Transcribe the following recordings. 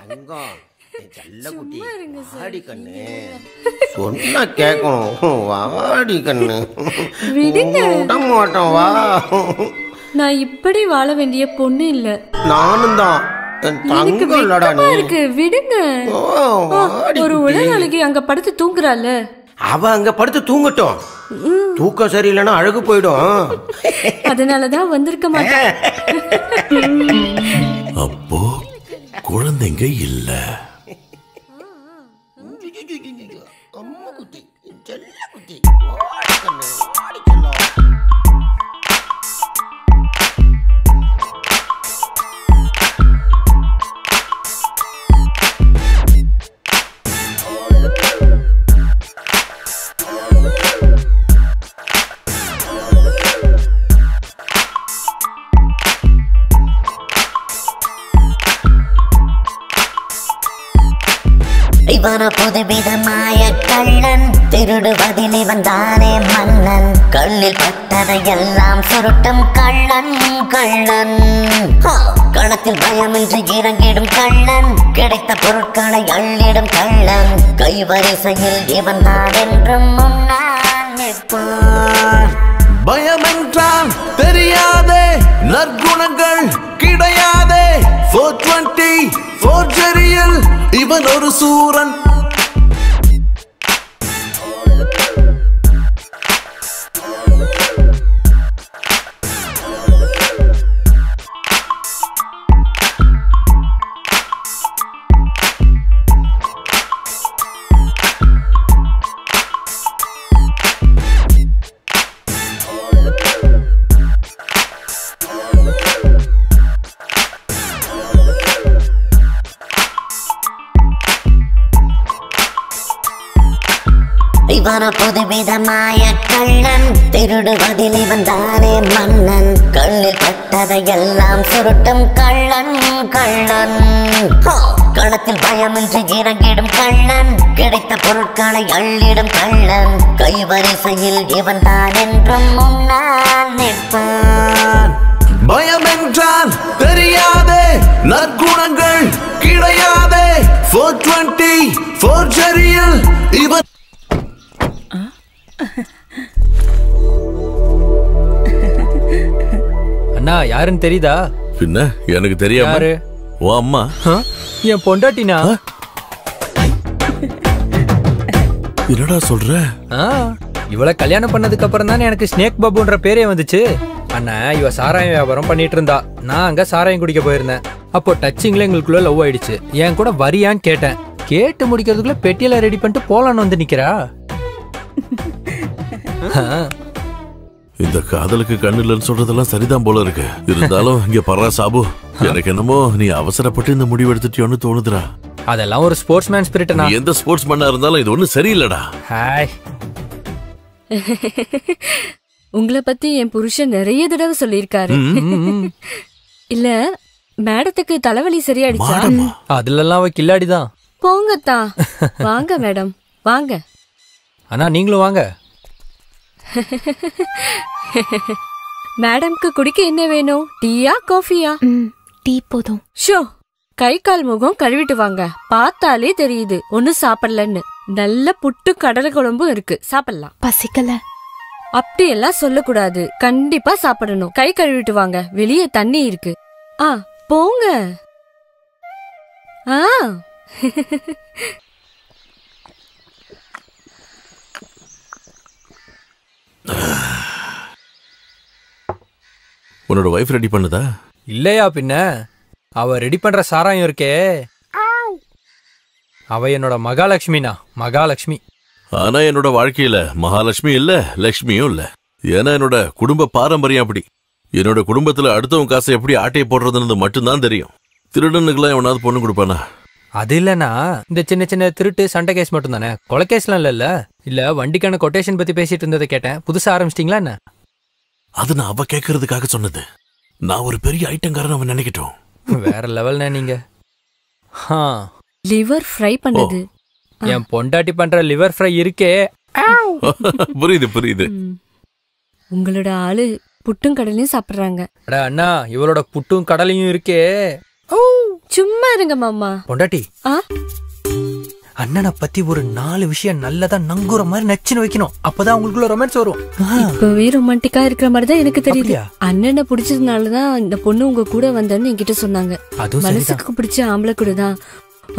தங்கம் செல்ல குட்டி வாடி கண்ணு சொன்னா கேட்கணும். வாடி கண்ணு விட மாட்டோம். வா. நான் இப்படி வாழ வேண்டிய பொண்ணு இல்ல. நானும் தான். விடுங்க. ஒரு உலக அழகி அங்க படுத்து தூங்குறாள். அவ அங்க படுத்து தூங்கட்டும். தூக்கம் சரியில்லைன்னா அழகு போயிடும். அதனாலதான் வந்திருக்க மாட்டேன். அப்போ குழந்தைங்க இல்ல. அம்மா குட்டி செல்ல குட்டி இவன புதுவிதமாய கள்ளன், திருடுவதில் இவன் தானே மன்னன். கண்ணில் பட்டதையெல்லாம் சுருட்டும் கள்ளன் கள்ளன். களத்தில் பயமின்றி இறங்கிடும் கள்ளன், கிடைத்த பொருட்களை அள்ளிடும் கள்ளன். கைவரிசையில் இவன் தான் என்றும் முன்னால் நிற்பான். பயமென்றால் தெரியாதே, நற்குணங்கள் கிடையாதே. 420 ஃபோர்ஜரியில் இவன் ஒரு சூரன். இவன புதுவிதமாய கள்ளன், திருடுவதில் இவன் தானே மன்னன். கண்ணில் பட்டதையெல்லாம் சுருட்டும் கள்ளன் கள்ளன். களத்தில் பயமின்றி இறங்கிடும் கள்ளன், கிடைத்த பொருட்களை அள்ளிடும் கள்ளன். கைவரிசையில் இவன் தான் என்றும் முன்னால் நிற்பான். பயமென்றால் தெரியாதே, நற்குணங்கள் கிடையாதே. 420 ஃபோர்ஜரியில் இவன். அண்ணா யாருன்னு தெரியுதா? பின்ன எனக்கு தெரியாம. ஓ அம்மா. என் பொண்டாட்டினா. என்னடா சொல்ற? இவளை கல்யாணம் பண்ணதுக்கு அப்புறம் தானே எனக்கு ஸ்னேக் பாபுன்ற பேரே வந்துச்சு. அண்ணா இவ சாராயம் வியாபாரம் பண்ணிட்டு இருந்தா, நான் அங்க சாராயம் குடிக்க போயிருந்தேன். அப்போ டச்சிங்ல எங்களுக்குள்ள லவ் ஆயிடுச்சு. என் கூட வரியான்னு கேட்டேன். கேட்டு முடிக்கிறதுக்குள்ள பெட்டியில ரெடி பண்ணிட்டு போலான்னு வந்து நிக்கிறா. இந்த காதலுக்கு கண்ணு இல்லைன்னு சொல்றதெல்லாம் சரிதான் போல இருக்கு. இருந்தாலும் இங்க பர்றா சாபு, எனக்கு என்னமோ நீ அவசரப்பட்டு இந்த முடிவு எடுத்துட்டியோன்னு தோணுதுடா. அதெல்லாம் ஒரு ஸ்போர்ட்ஸ் மேன் ஸ்பிரிட். எந்த ஸ்போர்ட்ஸ் மேனா இருந்தாலும் இது ஒண்ணும் சரியில்லடா. ஹாய். உங்களை பத்தி என் புருஷன் நிறைய தடவை சொல்லியிருக்காரு. இல்ல மேடத்துக்கு தலைவலி சரியாயிடுச்சா? அதுல அவ கில்லாடிதான். போங்கத்தா. வாங்க மேடம் வாங்க. அண்ணா நீங்களும் வாங்க. மேடம்க்கு குடிக்க என்ன வேணும்? டீயா காஃபியா? டீ போதும். ஷோ கை கால் முகம் கழுவிட்டு வாங்க. பார்த்தாலே தெரியுது ஒன்னும் சாப்பிடலன்னு. நல்ல புட்டு கடலை குழம்பும் இருக்கு, சாப்பிடலாம். பசிக்கல. அப்படி எல்லாம் சொல்லக்கூடாது, கண்டிப்பா சாப்பிடணும். கை கழுவிட்டு வாங்க, வெளியே தண்ணி இருக்கு. போங்க. உன்னோட வைஃப் ரெடி பண்ணுதா? இல்லையா பின்ன. அவ ரெடி பண்ற சாராயம் இருக்கே, அவ என்னோட மகாலட்சுமினா. மகாலட்சுமி. ஆனா என்னோட வாழ்க்கையில மகாலட்சுமி இல்ல, லட்சுமியும் இல்ல. ஏன்னா என்னோட குடும்ப பாரம்பரியம் அப்படி. என்னோட குடும்பத்துல அடுத்தவங்க காசை எப்படி ஆட்டையை போடுறதுன்னு மட்டும்தான் தெரியும். திருடனுக்குலாம் எவனாவது பொண்ணு கொடுப்பானா? அது இல்லனா இந்த சின்ன சின்ன திருட்டு சண்டை கேஸ் மட்டும் தானே, கொலை கேஸ்லாம் இல்ல. இல்ல வண்டிக்கான கொட்டேஷன் பத்தி பேசிட்டு இருந்ததை கேட்டேன். புதுசா ஆரம்பிச்சிட்டீங்களா என்ன? அது நான் அவ கேட்கறதுக்காக சொன்னது. நான் ஒரு பெரிய ஐட்டங்காரன் அவன் நினைக்கட்டும். வேற லெவல்னா நீங்க. லிவர் ஃப்ரை பண்ணது. என் பொண்டாட்டி பண்ற லிவர் ஃப்ரை இருக்கே. புரியுது புரியுது. உங்களோட ஆளு புட்டும் கடலையும் சாப்பிடுறாங்க. அண்ணா இவளோட புட்டும் கடலையும் இருக்கே. சும்மா இருங்க மாமா. பொண்டாட்டி, அண்ணனை பத்தி ஒரு 4 விஷயம் நல்லதா நங்குற மாதிரி நச்சுன்னு வைக்கணும். அப்பதான் உங்களுக்குள்ள ரொமான்ஸ் வரும். இப்பவே ரொமான்டிக்கா இருக்கிற மாதிரி தான் எனக்கு தெரியுது. அண்ணனை பிடிச்சதுனாலதான் இந்த பொண்ணு உங்க கூட வந்தேன்னு என்கிட்ட சொன்னாங்க. மனசுக்கு பிடிச்ச ஆம்பளை கூட தான்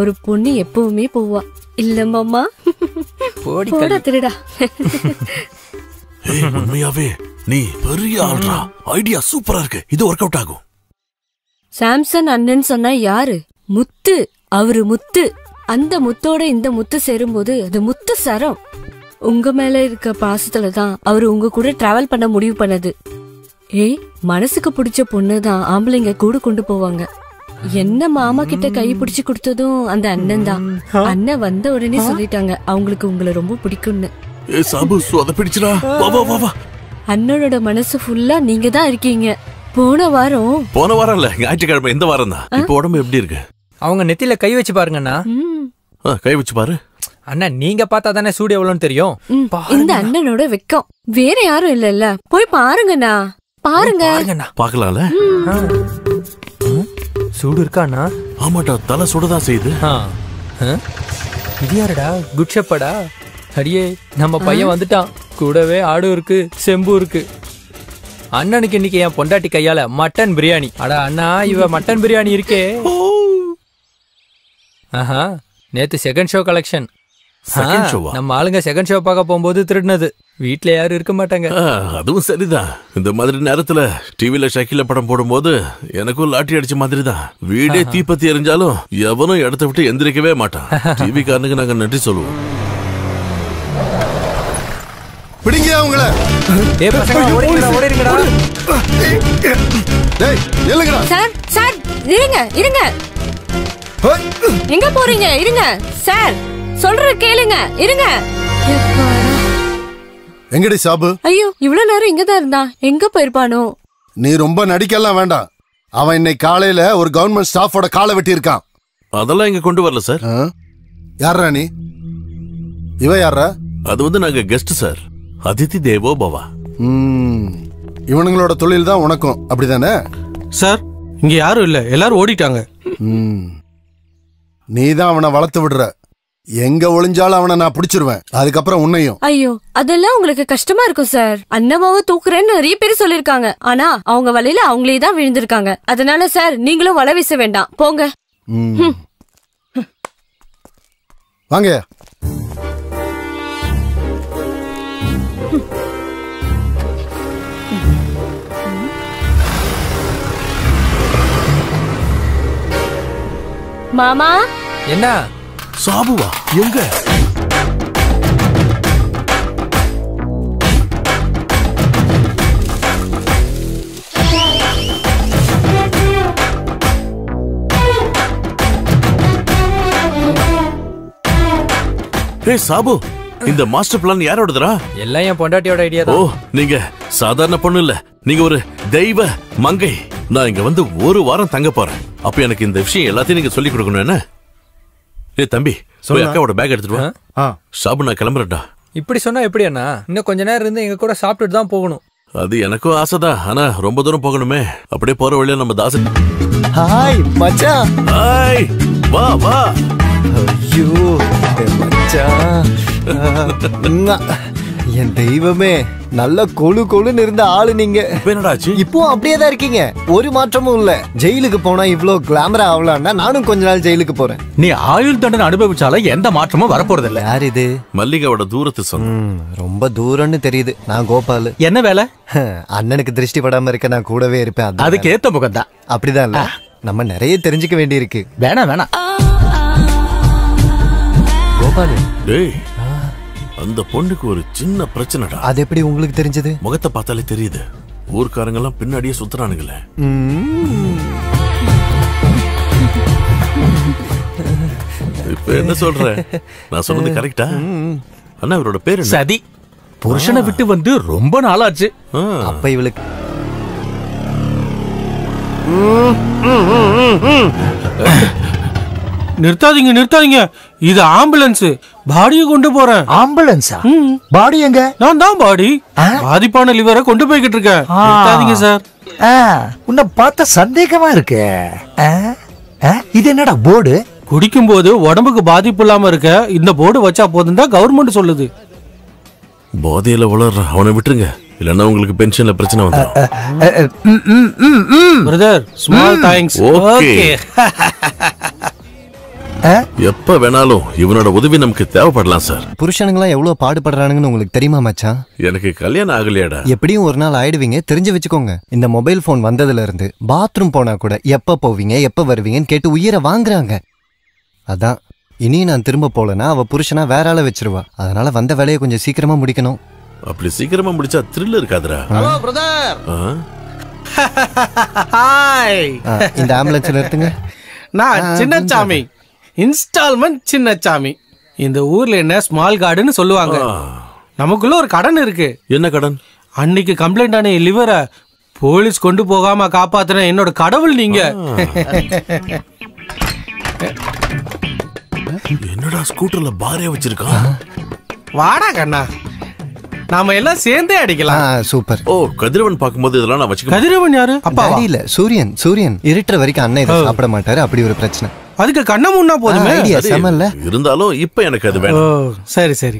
ஒரு பொண்ணு எப்பவுமே போவா. இல்ல மாமா? போடா திருடா. உண்மையாவே நீ பெரிய ஆள்ரா. ஐடியா சூப்பரா இருக்கு. இது ஒர்க் அவுட் ஆகும். சாம்சன் அண்ணன் சொன்னா யாரு? முத்து. அவரு முத்து. அந்த முத்தோட இந்த முத்து சேரும்போது அது முத்து சரம். உங்க மேல இருக்க பாசத்துலதான் அவரு உங்க கூட டிராவல் பண்ண முடிவு பண்ணது. மனசுக்கு பிடிச்ச பொண்ணுதான் ஆம்பளைங்க கூட கொண்டு போவாங்க. என்ன மாமா கிட்ட கை பிடிச்சு கொடுத்ததும் அந்த அண்ணன் தான். அண்ணன் வந்த உடனே சொல்லிட்டாங்க அவங்களுக்கு உங்களை ரொம்ப பிடிக்கும்னு. அண்ணனோட மனசு ஃபுல்லா நீங்க தான் இருக்கீங்க. போன வாரம் இல்ல, ஞாயிற்றுக்கிழமை இந்த வாரம் தான். இப்ப உடம்பு எப்படி இருக்கு? அவங்க நெத்தியில கை வச்சு பாருங்கண்ணா. கை வச்சு பாரு அண்ணா. நீங்க பார்த்தா தானே சூடு எவ்வளவுன்னு தெரியும். இந்த அண்ணனோட வெக்கம் வேற யாரும் இல்ல. போய் பாருங்கண்ணா. பாருங்க. பாக்கலாம்ல. சூடு இருக்காண்ணா? ஆமாட்டா, தலை சுடதான் செய்யுது. இது யாருடா? குட் ஷெப்பர்டா? அடியே, நம்ம பையன் வந்துட்டான். கூடவே ஆடு இருக்கு, செம்பு இருக்கு. அண்ணனுக்கு இன்னைக்கு என் பொண்டாட்டி கையால மட்டன் பிரியாணி. அடா அண்ணா, இவ மட்டன் பிரியாணி இருக்கே. நேத்து செகண்ட் ஷோ கலெக்ஷன். நம்ம ஆளுங்க செகண்ட் ஷோ பார்க்க போகும்போது திருடினது. வீட்டுல யாரும் இருக்க மாட்டாங்க. அதுவும் சரிதான். இந்த மாதிரி நேரத்துல டிவில ஷக்கில படம் போடும்போது எனக்கும் லாட்டி அடிச்ச மாதிரி தான். வீடே தீப்பத்தி எரிஞ்சாலும் எவனும் இடத்த விட்டு எந்திரிக்கவே மாட்டான். டிவி காரனுக்கு நாங்க நன்றி சொல்லுவோம். பிடிங்க அவங்கள. சார் சார் இருங்க இருங்க. எங்க போறீங்க? இருங்க சார், சொல்ற கேளுங்க. இருங்க. எங்கடி சாபு? ஐயோ, இவ்வளவு நேரம் இங்கதான் இருந்தான். எங்க போயிருப்பானோ? நீ ரொம்ப நடிக்கலாம் வேண்டாம். அவன் இன்னைக்கு காலையில ஒரு கவர்மெண்ட் ஸ்டாஃபோட காலை வெட்டி இருக்கான். அதெல்லாம் இங்க கொண்டு வரல சார். யாரா நீ? இவ யாரா? அது நாங்க கெஸ்ட் சார். அதிதி தேவோ பவா. இவனுங்களோட தொழில் தான் உனக்கும் அப்படிதானே சார்? இங்க யாரும் இல்ல, எல்லாரும் ஓடிட்டாங்க. நீ தான் அவனை வளர்த்து விடுற. எங்க ஒளிஞ்சாலும் அவனை நான் பிடிச்சிருவேன். அதுக்கப்புறம் உன்னையும். ஐயோ, அதெல்லாம் உங்களுக்கு கஷ்டமா இருக்கும் சார். அண்ணமாவை தூக்குறேன்னு நிறைய பேர் சொல்லிருக்காங்க. ஆனா அவங்க வலையில அவங்களே தான் விழுந்திருக்காங்க. அதனால சார், நீங்களும் வலை வீச வேண்டாம், போங்க. வாங்க. மாமா. என்ன? சாபுவா? எங்க? சாபு, இந்த மாஸ்டர் பிளான் யாரோடதுரா? எல்லாம் என் பொண்டாட்டியோட ஐடியா தான். ஓ, நீங்க சாதாரண பொண்ணு இல்ல, நீங்க ஒரு தெய்வ மங்கை. நான் இங்க வந்து ஒரு வாரம் தங்க போறேன். அப்ப எனக்கு இந்த விஷயம் எல்லாத்தையும் நீங்க சொல்லி கொடுக்கணும். என்ன? தம்பி, அக்காவோட பேக் எடுத்துட்டு வா. சாபு, நான் கிளம்புறேன்டா. இப்படி சொன்னா எப்படி அண்ணா? இன்னும் கொஞ்ச நேரம் இருந்து எங்க கூட சாப்பிட்டுட்டு தான் போகணும். அது எனக்கும் ஆசைதான். ஆனா ரொம்ப தூரம் போகணுமே. அப்படியே போற வழியில நம்ம தாசன். ஹாய் மச்சான். ஹாய், வா வா. ஐயோ மச்சான், என் தெய்வமே. நல்ல கொழு கொழுன்னு இருந்த ஆளு நீங்க. இப்போ அப்படியே தான் இருக்கீங்க, ஒரு மாற்றமும் இல்ல. ஜெயிலுக்கு போனா இவ்ளோ கிளாமரா ஆகலாம்னா நானும் கொஞ்ச நாள் ஜெயிலுக்கு போறேன். நீ ஆயுள் தண்டனை அனுபவிச்சாலும் எந்த மாற்றமும் வரப்போறது இல்ல. யார் இது? மல்லிகாவோட தூரத்து சொன்ன. ரொம்ப தூரம்னு தெரியுது. நான் கோபால். என்ன வேலை? அண்ணனுக்கு திருஷ்டி படாம இருக்க நான் கூடவே இருப்பேன். அதுக்கு ஏத்த முகம் தான். அப்படிதான் இல்ல, நம்ம நிறைய தெரிஞ்சுக்க வேண்டி இருக்கு. வேணா வேணா கோபால். டேய், அந்த பொண்ணுக்கு ஒரு சின்ன பிரச்சனைடா. அது எப்படி உங்களுக்கு தெரிஞ்சது? முகத்தை பார்த்தாலே தெரியுது. ஊர்க்காரங்க எல்லாம் பின்னாடியே சுத்துறானுங்களே. இப்ப என்ன சொல்ற? நான் சொன்னது கரெக்டா? அண்ணா, இவரோட பேரு சதி. புருஷனை விட்டு வந்து ரொம்ப நாளாச்சு. அப்ப இவளுக்கு நிறுத்தாதீங்க நிறுத்தாதீங்க, இது ஆம்புலன்ஸ். பாடியை கொண்டு போறேன். ஆம்புலன்ஸா? பாடி எங்க? நான் தான் பாடி. பாதிப்பான லிவரை கொண்டு போய்கிட்டு இருக்கேன். நிறுத்தாதீங்க சார். உன்னை பார்த்தா சந்தேகமா இருக்கு. இது என்னடா போர்டு? குடிக்கும் போது உடம்புக்கு பாதிப்பு இல்லாம இருக்க இந்த போர்டு வச்சா போதும் தான் கவர்மெண்ட் சொல்லுது. போதையில உளற அவனை விட்டுருங்க, இல்லன்னா உங்களுக்கு பென்ஷன்ல பிரச்சனை வந்துடும். Brother small thanks. ஓகே. எப்ப வேணாலும் இவனோட உதவி நமக்கு தேவைப்படலாம் சார். புருஷனுங்களாம் எவ்வளவு பாடுபடுறானுங்கன்னு உங்களுக்கு தெரியுமா மச்சான்? எனக்கு கல்யாணம் ஆகலையாடா. எப்படியும் ஒரு நாள் ஆயிடுவீங்க, தெரிஞ்சு வச்சுக்கோங்க. இந்த மொபைல் போன் வந்ததுல இருந்து பாத்ரூம் போனா கூட எப்ப போவீங்க எப்ப வருவீங்கன்னு கேட்டு உயிரை வாங்குறாங்க. அதான் இனி நான் திரும்ப போலனா அவ புருஷனா வேற ஆள வச்சிருவா. அதனால வந்த வேலையை கொஞ்சம் சீக்கிரமா முடிக்கணும். அப்படி சீக்கிரமா முடிச்சா த்ரில் இருக்காதுடா. Hello brother. ஹாய். இந்த ஆம்புலன்ஸ்ல எடுத்துங்க. நான் சின்னசாமி, இன்ஸ்டால்மெண்ட் சின்னசாமி. இந்த ஊர்ல என்ன ஸ்மால் கார்டுன்னு சொல்லுவாங்க. நமக்குள்ள ஒரு கடன் இருக்கு. என்ன கடன்? அன்னைக்கு கம்ப்ளைண்ட் ஆன லிவரை போலீஸ் கொண்டு போகாம காப்பாத்துன என்னோட கடவுள் நீங்க. என்னடா ஸ்கூட்டர்ல பாரே வச்சிருக்கான்? வாடா கண்ணா, நாம எல்லாம் சேர்ந்தே அடிக்கலாம். சூப்பர். ஓ, கதிரவன் பாக்கும்போது இதெல்லாம் நான் வச்சுக்க. கதிரவன் யாரு? அப்பா இல்ல, சூரியன். சூரியன் இருட்டுற வரைக்கும் அண்ணன் இதை சாப்பிட மாட்டாரு. அப்படி ஒரு பிரச்சனை. அதுக்கு கண்ண முன்னா போதுமே. ஐடியா செமல்ல. இருந்தாலும் இப்ப எனக்கு அது வேணும். சரி சரி.